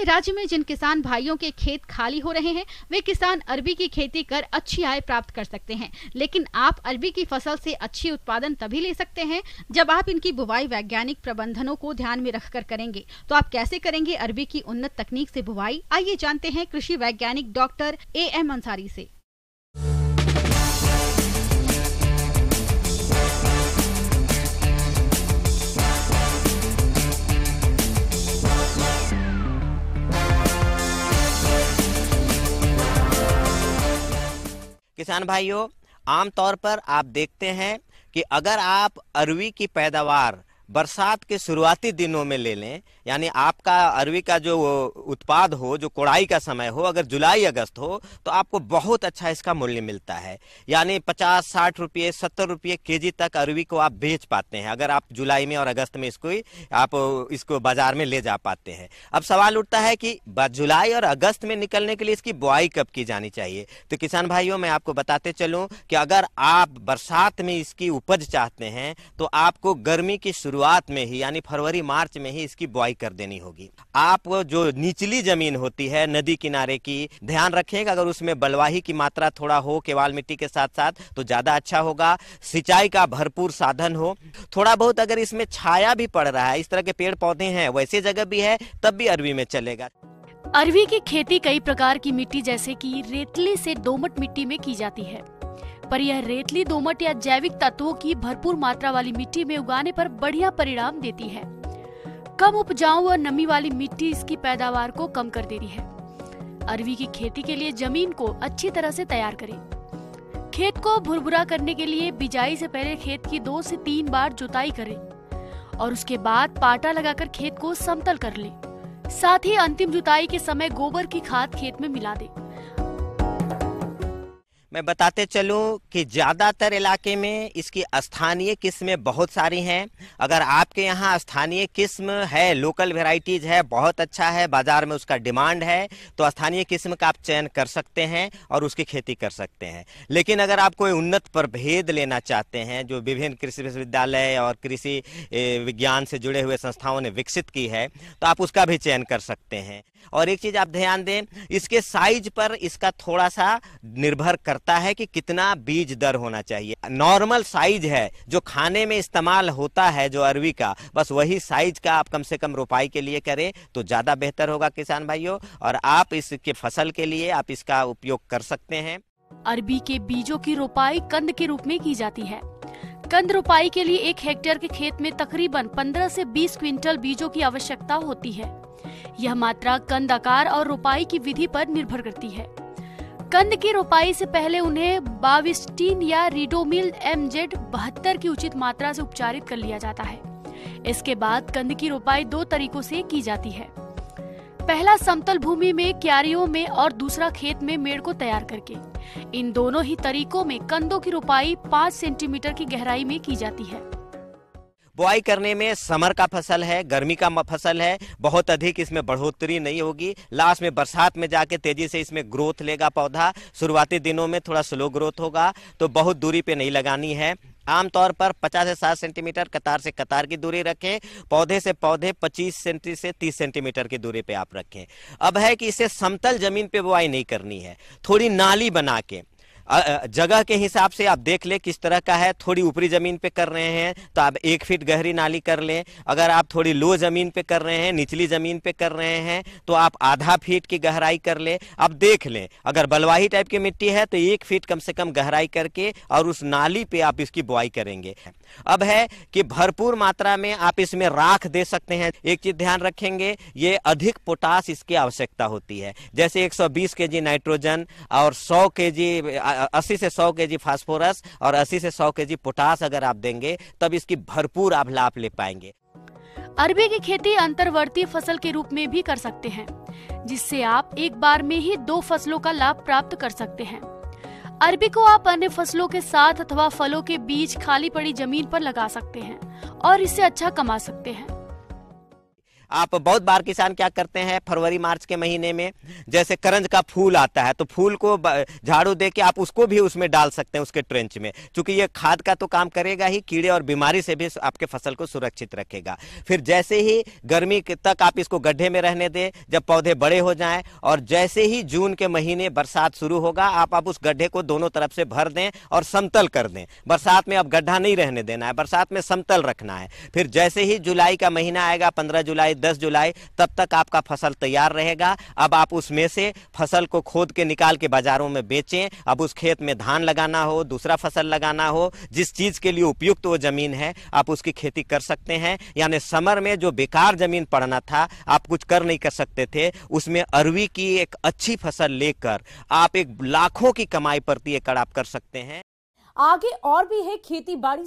राज्य में जिन किसान भाइयों के खेत खाली हो रहे हैं, वे किसान अरबी की खेती कर अच्छी आय प्राप्त कर सकते हैं। लेकिन आप अरबी की फसल से अच्छी उत्पादन तभी ले सकते हैं जब आप इनकी बुवाई वैज्ञानिक प्रबंधनों को ध्यान में रखकर करेंगे। तो आप कैसे करेंगे अरबी की उन्नत तकनीक से बुवाई? आइए जानते हैं कृषि वैज्ञानिक डॉक्टर AM अंसारी से। किसान भाइयों, आमतौर पर आप देखते हैं कि अगर आप अरवी की पैदावार बरसात के शुरुआती दिनों में ले लें, यानी आपका अरवी का जो उत्पाद हो, जो कोड़ाई का समय हो, अगर जुलाई अगस्त हो, तो आपको बहुत अच्छा इसका मूल्य मिलता है। यानी 50-60 रुपये 70 रुपये केजी तक अरवी को आप बेच पाते हैं अगर आप जुलाई में और अगस्त में इसको बाजार में ले जा पाते हैं। अब सवाल उठता है कि जुलाई और अगस्त में निकलने के लिए इसकी बुआई कब की जानी चाहिए। तो किसान भाइयों, मैं आपको बताते चलूं कि अगर आप बरसात में इसकी उपज चाहते हैं तो आपको गर्मी की शुरुआत में ही, यानी फरवरी मार्च में ही इसकी बुआई कर देनी होगी। आप जो निचली जमीन होती है नदी किनारे की, ध्यान रखें कि अगर उसमें बलुआही की मात्रा थोड़ा हो केवाल मिट्टी के साथ साथ तो ज्यादा अच्छा होगा। सिंचाई का भरपूर साधन हो, थोड़ा बहुत अगर इसमें छाया भी पड़ रहा है, इस तरह के पेड़ पौधे हैं, वैसे जगह भी है, तब भी अरवी में चलेगा। अरवी की खेती कई प्रकार की मिट्टी जैसे कि रेतली से दोमट मिट्टी में की जाती है, पर यह रेतली, दोमट या जैविक तत्वों की भरपूर मात्रा वाली मिट्टी में उगाने पर बढ़िया परिणाम देती है। कम उपजाऊ और नमी वाली मिट्टी इसकी पैदावार को कम कर देती है। अरवी की खेती के लिए जमीन को अच्छी तरह से तैयार करें। खेत को भुरभुरा करने के लिए बिजाई से पहले खेत की 2 से 3 बार जुताई करें और उसके बाद पाटा लगाकर खेत को समतल कर लें। साथ ही अंतिम जुताई के समय गोबर की खाद खेत में मिला दें। मैं बताते चलूं कि ज़्यादातर इलाके में इसकी स्थानीय किस्में बहुत सारी हैं। अगर आपके यहाँ स्थानीय किस्म है, लोकल वेराइटीज है, बहुत अच्छा है, बाजार में उसका डिमांड है, तो स्थानीय किस्म का आप चयन कर सकते हैं और उसकी खेती कर सकते हैं। लेकिन अगर आप कोई उन्नत प्रभेद लेना चाहते हैं जो विभिन्न कृषि विश्वविद्यालय और कृषि विज्ञान से जुड़े हुए संस्थाओं ने विकसित की है, तो आप उसका भी चयन कर सकते हैं। और एक चीज़ आप ध्यान दें, इसके साइज पर इसका थोड़ा सा निर्भर करता है कि कितना बीज दर होना चाहिए। नॉर्मल साइज है जो खाने में इस्तेमाल होता है जो अरवी का, बस वही साइज का आप कम से कम रोपाई के लिए करें तो ज़्यादा बेहतर होगा किसान भाइयों, और आप इसके फसल के लिए आप इसका उपयोग कर सकते हैं। अरबी के बीजों की रोपाई कंद के रूप में की जाती है। कंद रोपाई के लिए 1 हेक्टेयर के खेत में तकरीबन 15 से 20 क्विंटल बीजों की आवश्यकता होती है। यह मात्रा कंद आकार और रोपाई की विधि पर निर्भर करती है। कंद की रोपाई से पहले उन्हें बाविस्टीन या रिडोमिल MZ72 की उचित मात्रा से उपचारित कर लिया जाता है। इसके बाद कंद की रोपाई 2 तरीकों से की जाती है। पहला समतल भूमि में क्यारियों में और दूसरा खेत में मेड़ को तैयार करके। इन दोनों ही तरीकों में कंदों की रोपाई 5 सेंटीमीटर की गहराई में की जाती है। बुआई करने में समर का फसल है, गर्मी का फसल है, बहुत अधिक इसमें बढ़ोतरी नहीं होगी। लास्ट में बरसात में जाके तेजी से इसमें ग्रोथ लेगा पौधा। शुरुआती दिनों में थोड़ा स्लो ग्रोथ होगा, तो बहुत दूरी पे नहीं लगानी है। आमतौर पर 50 से 60 सेंटीमीटर कतार से कतार की दूरी रखें। पौधे से पौधे 25 सेंटी से 30 सेंटीमीटर की दूरी पे आप रखें। अब है कि इसे समतल जमीन पे बुआई नहीं करनी है, थोड़ी नाली बना के जगह के हिसाब से आप देख ले किस तरह का है। थोड़ी ऊपरी जमीन पे कर रहे हैं तो आप 1 फीट गहरी नाली कर लें। अगर आप थोड़ी लो जमीन पे कर रहे हैं, निचली जमीन पे कर रहे हैं, तो आप आधा फीट की गहराई कर ले। अब देख लें, अगर बलुआही टाइप की मिट्टी है तो 1 फीट कम से कम गहराई करके और उस नाली पे आप इसकी बुआई करेंगे। अब है कि भरपूर मात्रा में आप इसमें राख दे सकते हैं। एक चीज ध्यान रखेंगे, ये अधिक पोटास इसकी आवश्यकता होती है। जैसे 120 केजी नाइट्रोजन और 100 केजी 80 से 100 केजी फास्फोरस और 80 से 100 केजी पोटास अगर आप देंगे तब इसकी भरपूर आप लाभ ले पाएंगे। अरबी की खेती अंतर्वर्ती फसल के रूप में भी कर सकते हैं, जिससे आप एक बार में ही 2 फसलों का लाभ प्राप्त कर सकते हैं। अरबी को आप अन्य फसलों के साथ अथवा फलों के बीज खाली पड़ी जमीन पर लगा सकते हैं और इससे अच्छा कमा सकते हैं। आप बहुत बार किसान क्या करते हैं, फरवरी मार्च के महीने में जैसे करंज का फूल आता है तो फूल को झाड़ू दे के आप उसको भी उसमें डाल सकते हैं उसके ट्रेंच में, क्योंकि ये खाद का तो काम करेगा ही, कीड़े और बीमारी से भी आपके फसल को सुरक्षित रखेगा। फिर जैसे ही गर्मी तक आप इसको गड्ढे में रहने दें, जब पौधे बड़े हो जाएं और जैसे ही जून के महीने बरसात शुरू होगा आप उस गड्ढे को दोनों तरफ से भर दें और समतल कर दें। बरसात में अब गड्ढा नहीं रहने देना है, बरसात में समतल रखना है। फिर जैसे ही जुलाई का महीना आएगा, 15 जुलाई 10 जुलाई, तब तक आपका फसल तैयार रहेगा। अब आप उसमें से फसल को खोद के निकाल के बाजारों में बेचें। अब उस खेत में धान लगाना हो, दूसरा फसल लगाना हो, जिस चीज के लिए उपयुक्त वो जमीन है आप उसकी खेती कर सकते हैं। यानी समर में जो बेकार जमीन पड़ना था, आप कुछ कर नहीं कर सकते थे, उसमें अरवी की एक अच्छी फसल लेकर आप एक लाखों की कमाई प्रति एकड़ आप कर सकते हैं। आगे और भी है खेती बाड़ी